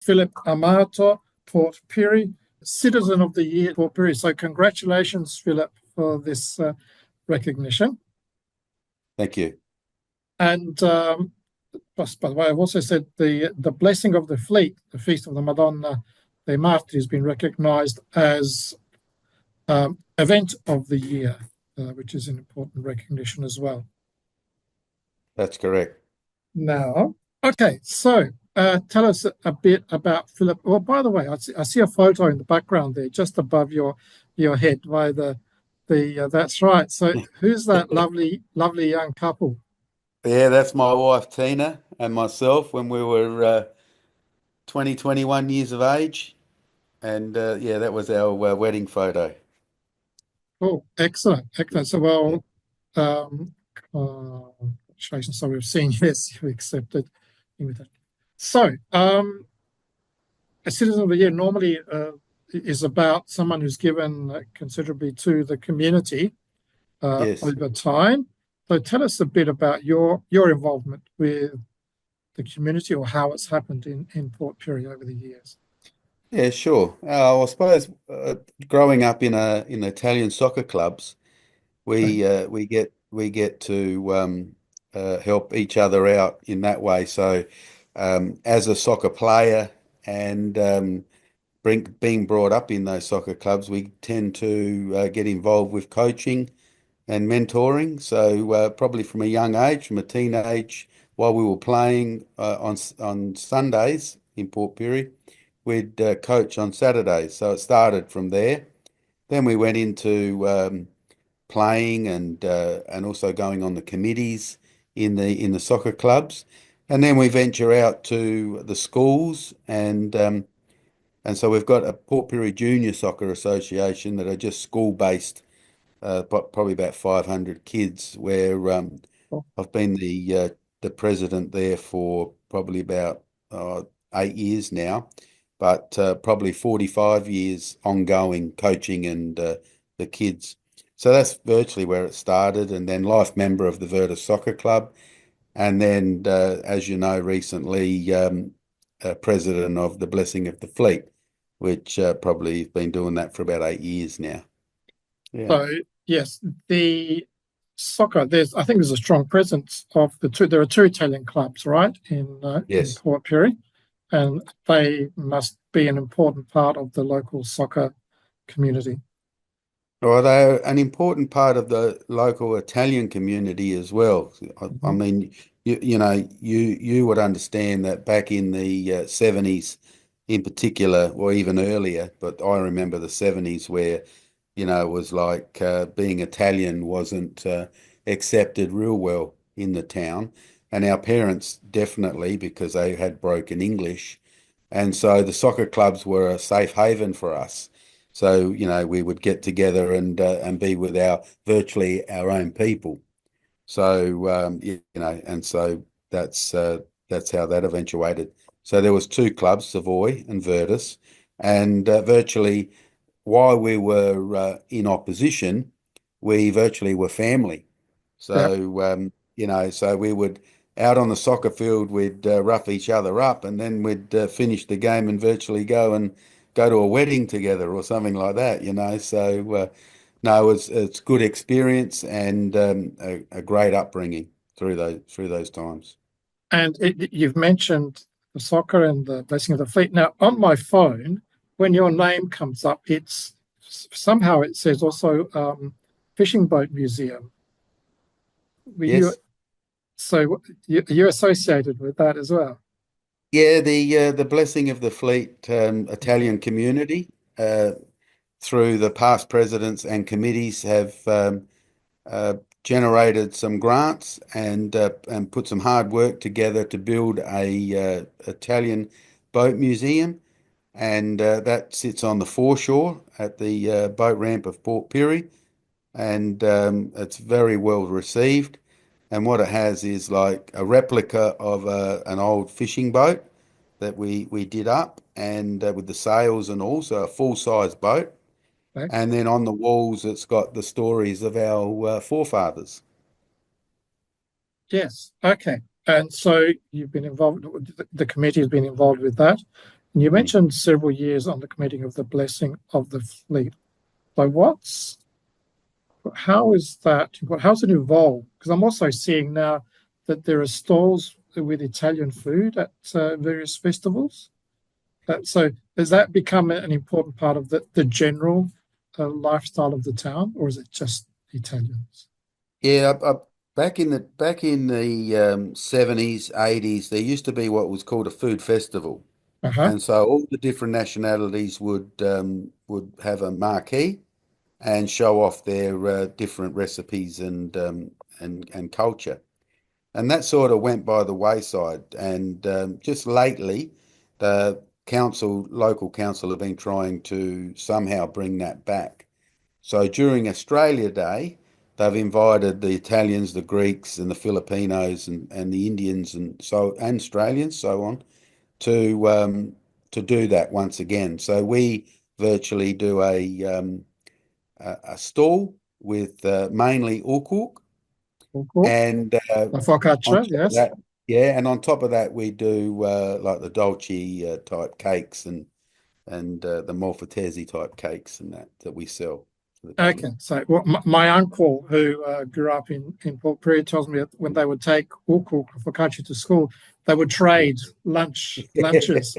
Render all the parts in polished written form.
Philip Amato, Port Pirie, Citizen of the Year, Port Pirie. So congratulations, Philip, for this recognition. Thank you. And plus, by the way, I've also said the Blessing of the Fleet, the Feast of the Madonna dei Martiri, has been recognised as Event of the Year, which is an important recognition as well. That's correct. Now, okay, so tell us a bit about Philip. Well, by the way, I see a photo in the background there, just above your head, by the that's right. So, who's that lovely young couple? Yeah, that's my wife Tina and myself when we were 20, 21 years of age. And yeah, that was our wedding photo. Oh, excellent, excellent. So, Yeah. well, congratulations. So we've seen yes, you accepted invitation. So, a Citizen of the Year normally is about someone who's given considerably to the community Yes. over time. So tell us a bit about your involvement with the community or how it's happened in Port Pirie over the years. Yeah, sure. I suppose growing up in Italian soccer clubs, Okay. we get to help each other out in that way. So as a soccer player and being brought up in those soccer clubs, we tend to get involved with coaching and mentoring. So probably from a young age, from a teenage, while we were playing on Sundays in Port Pirie, we'd coach on Saturdays. So it started from there. Then we went into playing and also going on the committees in the soccer clubs, and then we venture out to the schools and so we've got a Port Pirie Junior Soccer Association that are just school-based, probably about 500 kids, where Oh, I've been the president there for probably about 8 years now, but probably 45 years ongoing coaching and the kids. So that's virtually where it started, and then life member of the Virtus Soccer Club, and then as you know, recently president of the Blessing of the Fleet, which probably been doing that for about 8 years now. Yeah. so yes, the soccer. I think there's a strong presence of the two. There are two Italian clubs, right, in Yes. Port Pirie, and they must be an important part of the local soccer community. Well, they're an important part of the local Italian community as well. I Mhm. mean, you would understand that back in the 70s in particular, or even earlier, but I remember the 70s where, it was like being Italian wasn't accepted real well in the town. And our parents definitely, because they had broken English. And so the soccer clubs were a safe haven for us. So, we would get together and be with our virtually our own people. So, and so that's how that eventuated. So there was two clubs, Savoy and Virtus, and virtually while we were in opposition, we virtually were family. Yeah. So, so we would out on the soccer field, we'd rough each other up, and then we'd finish the game and virtually go to a wedding together or something like that. So, no, it's good experience and a great upbringing through those times. And you've mentioned the soccer and the Blessing of the Fleet. Now, on my phone, when your name comes up, it's somehow it says also Fishing Boat Museum. Were you Yes. so you're associated with that as well? Yeah, the Blessing of the Fleet Italian community through the past presidents and committees have uh, generated some grants and put some hard work together to build a Italian boat museum, and that sits on the foreshore at the boat ramp of Port Pirie, and it's very well received. And what it has is like a replica of an old fishing boat that we did up and with the sails and all, so a full-size boat. And then on the walls, it's got the stories of our forefathers. Yes. Okay. And so you've been involved. The committee has been involved with that. And you Mm. mentioned several years on the committing of the blessing of the fleet. So how is that, how's it evolved? Because I'm also seeing now that there are stalls with Italian food at various festivals. So has that become an important part of the general lifestyle of the town, or is it just Italians? Yeah, back in the 70s, 80s, there used to be what was called a food festival. Uh-huh. And so all the different nationalities would have a marquee and show off their different recipes and culture. And that sort of went by the wayside. And just lately, the local council have been trying to somehow bring that back. So during Australia Day, they've invited the Italians, the Greeks, and the Filipinos, and the Indians, and Australians, so on, to do that once again. So we virtually do a stall with mainly ukuk, Cool, cool. and The on focaccia, top of yes. that, yeah, and on top of that, we do like the dolce type cakes and the Molfetta type cakes and that we sell to the Okay, public. so my uncle, who grew up in Port Pirie, tells me that when they would take ukuk focaccia to school, they would trade lunches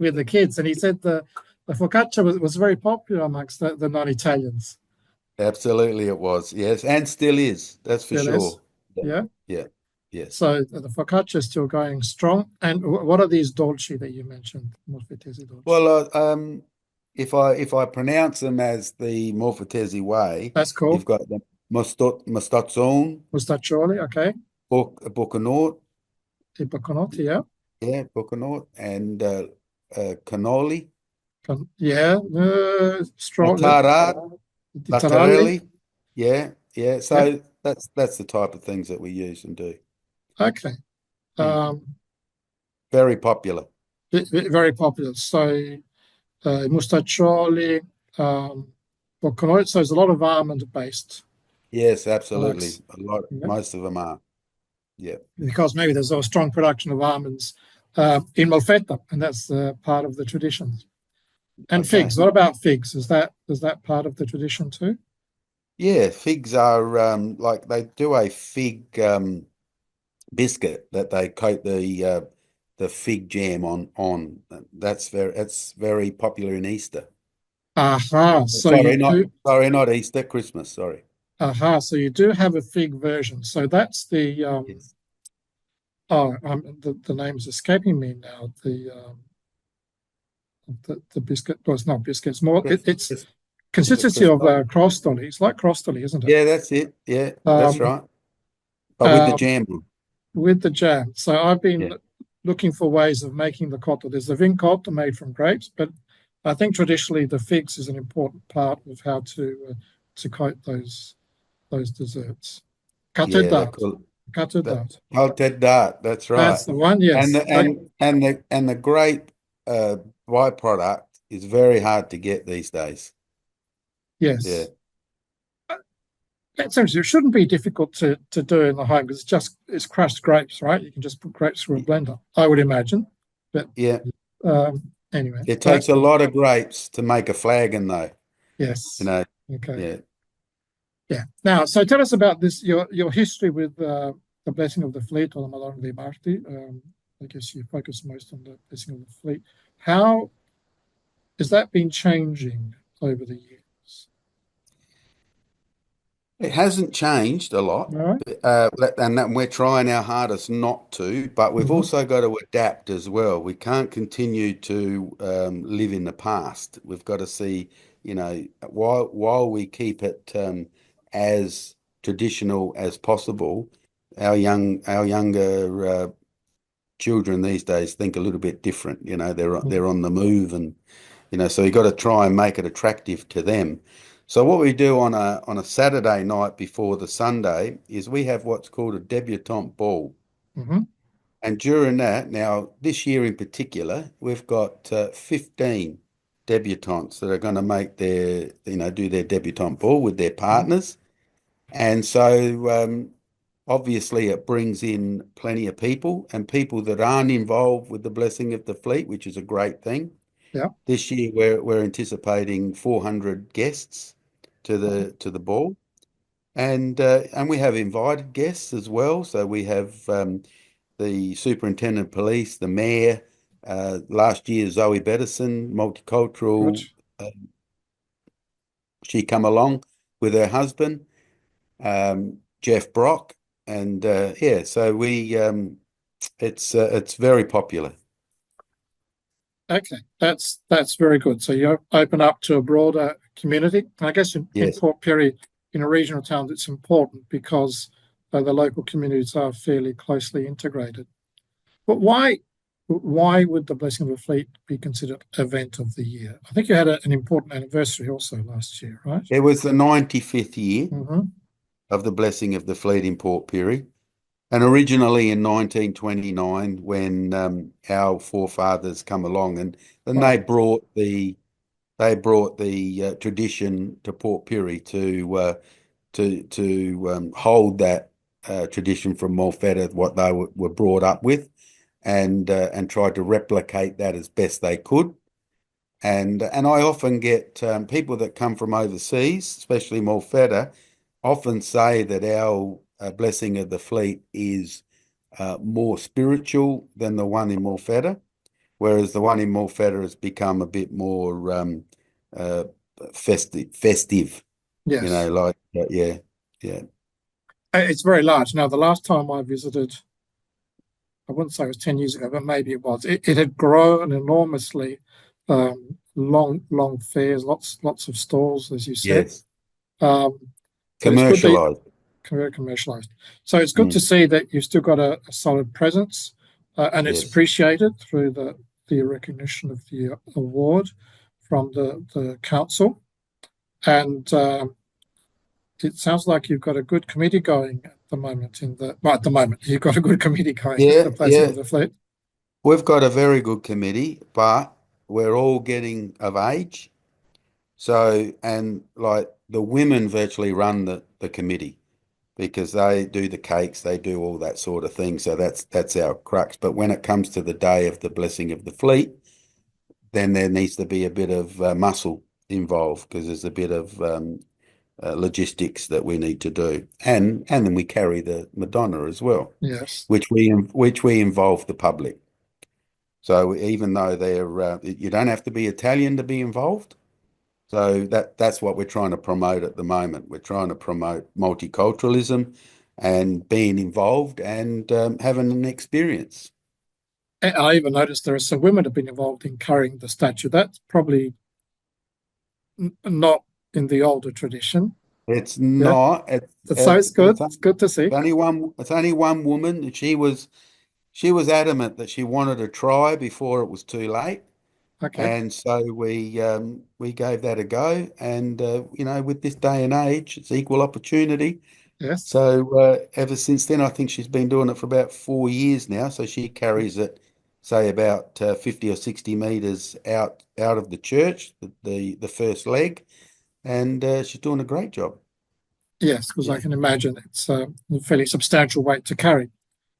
with the kids, and he said the focaccia was very popular amongst the non-Italians. Absolutely, it was. Yes, and still is. That's for Still is, sure. Yeah. yeah. Yeah. Yes. So the focaccia is still going strong. And what are these dolci that you mentioned? Molfettese dolci. Well, if I pronounce them as the Morfettese way, That's you've cool. got the Mustazzone, Mustaccioli, okay. Bucanaut, I bacconotti, yeah. yeah, Bucanaut, and cannoli, Yeah. Matarat, Di taralli. Battarelli, yeah, yeah. Yeah. So that's the type of things that we use and do. Okay. Mm. Um, Very popular. Very popular. So mustaccioli, bocconotti. So there's a lot of almond-based Yes, absolutely. products. A lot, Yeah. most of them are. Yeah. Because maybe there's a strong production of almonds in Molfetta, and that's part of the tradition. And Okay. figs. What about figs? Is that part of the tradition too? Yeah, figs are like they do a fig biscuit that they coat the fig jam on. That's very popular in Easter. Aha. So you Sorry, not do. sorry, not Easter, Christmas, sorry. Aha. So you do have a fig version. So that's the Yes. the name is escaping me now. The biscuit. Well, it's not biscuit. It's more. Chris, It's Chris, is it consistency of Christmas? crostoli. It's like crostoli, isn't it? Yeah, that's it. Yeah, that's Um, right. But with the um, jam on. with the jam. So I've Yeah. been looking for ways of making the cotto. There's the vin cotto made from grapes, but I think traditionally the figs is an important part of how to coat those desserts. Cutted Yeah, they dart, call cutted that dart. malted dart, that's That's right. the one. And Yes. the and the grape byproduct is very hard to get these days. Yeah. Yes. That's interesting. It shouldn't be difficult to do in the home because it's crushed grapes, right? You can just put grapes through a blender, I would imagine. But Yeah. anyway, It so takes a lot of grapes to make a flagon though. You yes. know, Okay. yeah. Yeah. Now, so tell us about this, your history with the blessing of the fleet or the Madonna dei Marti. I guess you focus most on the blessing of the fleet. How has that been changing over the years? It hasn't changed a lot. All right. And we're trying our hardest not to, but we've Mm-hmm. also got to adapt as well. We can't continue to live in the past. We've got to see, while we keep it as traditional as possible, our younger children these days think a little bit different. They're on the move, and so you've got to try and make it attractive to them. So what we do on a Saturday night before the Sunday is we have what's called a debutante ball. Mm-hmm. And during that, now this year in particular, we've got 15 debutantes that are going to do their debutante ball with their partners. And so obviously it brings in plenty of people and people that aren't involved with the blessing of the fleet, which is a great thing. Yeah. This year we're anticipating 400 guests to the ball, and we have invited guests as well. So we have the superintendent of police, the mayor, last year Zoe Bettison, Good. multicultural. Uh, she come along with her husband, Jeff Brock, and yeah, so we it's very popular. Okay, that's very good. So you open up to a broader community. And I guess in Yes, Port Pirie, in a regional town, it's important because the local communities are fairly closely integrated. But why would the Blessing of the Fleet be considered event of the year? I think you had an important anniversary also last year, right? it was the 95th year Mm-hmm. of the blessing of the fleet in Port Pirie. And originally in 1929, when our forefathers come along, and then Wow. they brought the tradition to Port Pirie to hold that tradition from Molfetta, what they were brought up with, and tried to replicate that as best they could. And I often get people that come from overseas, especially Molfetta, often say that our blessing of the fleet is more spiritual than the one in Molfetta, whereas the one in Molfetta has become a bit more uh, festive, Yes. like yeah, yeah, It's very large. Now, the last time I visited, I wouldn't say it was 10 years ago, but maybe it was. It had grown enormously. Long fairs, lots of stalls, as you said. yes, Um, but it's good that commercialized. very commercialized. So it's good to Mm, see that you've still got a solid presence, and it's yes, appreciated through the recognition of the award from the council. And it sounds like you've got a good committee going at the moment. At the moment you've got a good committee going at yeah, the Blessing of yeah. the Fleet. We've got a very good committee, but we're all getting of age. So, and like the women virtually run the committee because they do the cakes, they do all that sort of thing. So that's our crux. But when it comes to the day of the blessing of the fleet, then there needs to be a bit of muscle involved because there's a bit of logistics that we need to do, and then we carry the Madonna as well, Yes. which we involve the public. So even though you don't have to be Italian to be involved. So that's what we're trying to promote at the moment. We're trying to promote multiculturalism and being involved and having an experience. And I even noticed there are some women have been involved in carrying the statue. That's probably not in the older tradition. It's Yeah. not. So it's good. It's It's good to see. only one. It's only one woman, and she was adamant that she wanted to try before it was too late. Okay. And so we gave that a go. And with this day and age, it's equal opportunity. Yes. So ever since then, I think she's been doing it for about 4 years now. So she carries it, say, about 50 or 60 meters out of the church, the first leg, and she's doing a great job. Yes, because I Yeah, can imagine it's a fairly substantial weight to carry.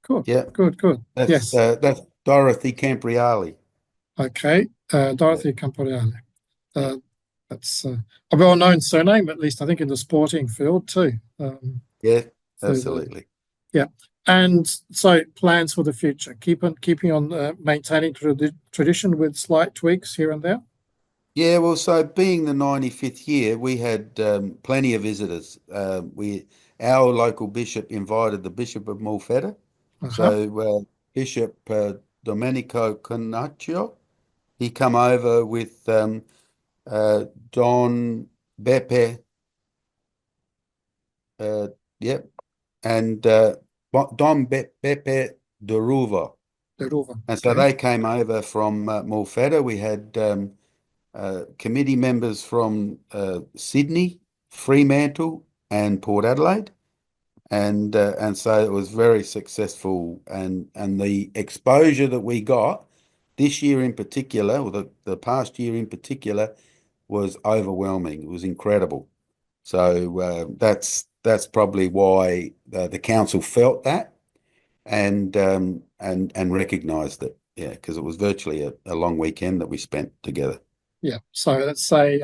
Good, yeah. good, good. That's Yes. uh, that's Dorothy Campriali. Okay. Yeah, Dorothy Camporeale. yeah, Uh, that's a well-known surname, at least I think in the sporting field too. yeah, Through the absolutely. Yeah, and so plans for the future. Keeping on maintaining the tradition with slight tweaks here and there. Yeah, well, so being the 95th year, we had plenty of visitors. Our local bishop invited the Bishop of Molfetta. Uh-huh. So Bishop Domenico Cannaccio, he come over with Don Beppe, uh, yep, and Don Beppe de Ruva. The Ruva. And so Okay. they came over from Molfetta. We had committee members from Sydney, Fremantle, and Port Adelaide, and so it was very successful. And the exposure that we got this year in particular, or the past year in particular, was overwhelming. It was incredible. So that's probably why the council felt that and recognised it. yeah, because it was virtually a long weekend that we spent together. Yeah. So let's say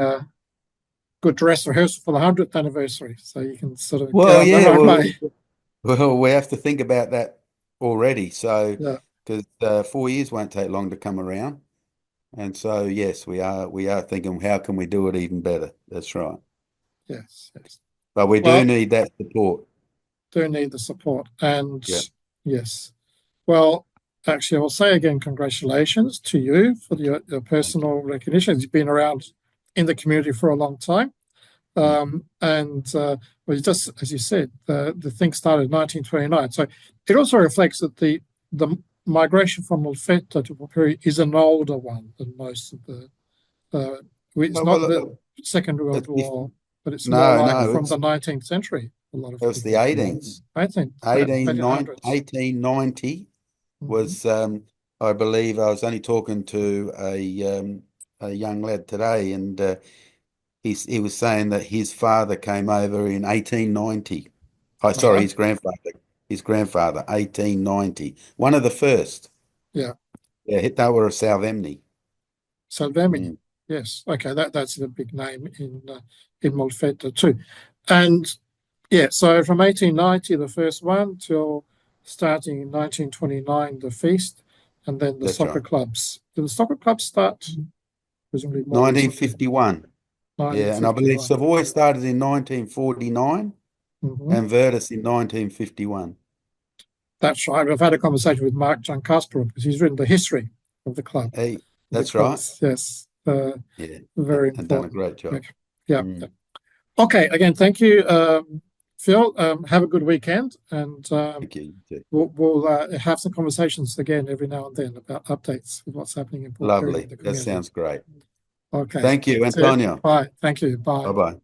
good dress rehearsal for the 100th anniversary. So you can sort of Well, go on the yeah, right way. well, we have to think about that already. So, Yeah. because 4 years won't take long to come around, and so yes, we are thinking how can we do it even better. That's right. Yes. Yes. But we do Well, need that support. do need the support. And Yeah. yes. Well, actually, I'll say again, congratulations to you for your Thank you. personal recognition. You've been around in the community for a long time. Mm. And well, just as you said, the thing started in 1929. So it also reflects that the migration from Molfetta to Port Pirie is an older one than most of the. It's Well, not well, the Second World War, but it's more no, like no, from the 19th century. A lot of it was the people. 18th. 18th, 1800s. 1890 Mm-hmm. was, I believe, I was only talking to a young lad today, and he was saying that his father came over in 1890. Oh, sorry, Uh-huh. his grandfather, 1890. One of the first. Yeah. Yeah, they were a Southemny. Salvemini. Mm, Yes. Okay. That's a big name in Molfetta too, and yeah. So from 1890, the first one, till starting in 1929, the feast, and then the that's soccer right. clubs. Did the soccer clubs start presumably more recently? 1951. Yeah, and I believe 1951. Savoy started in 1949 Mm-hmm. and Virtus in 1951. That's right. I've had a conversation with Mark Giancaspro because he's written the history of the club, Hey, of the that's right. clubs. Yes. Yeah, Very and done a important. great job. Yeah. Mm, Okay. Again, thank you, Phil. Have a good weekend, and thank you. You too. we'll have some conversations again every now and then about updates with what's happening in Port Pirie in Lovely. the That community. sounds great. Okay. Thank you, See you. Antonio. Bye. Thank you. Bye. Bye bye.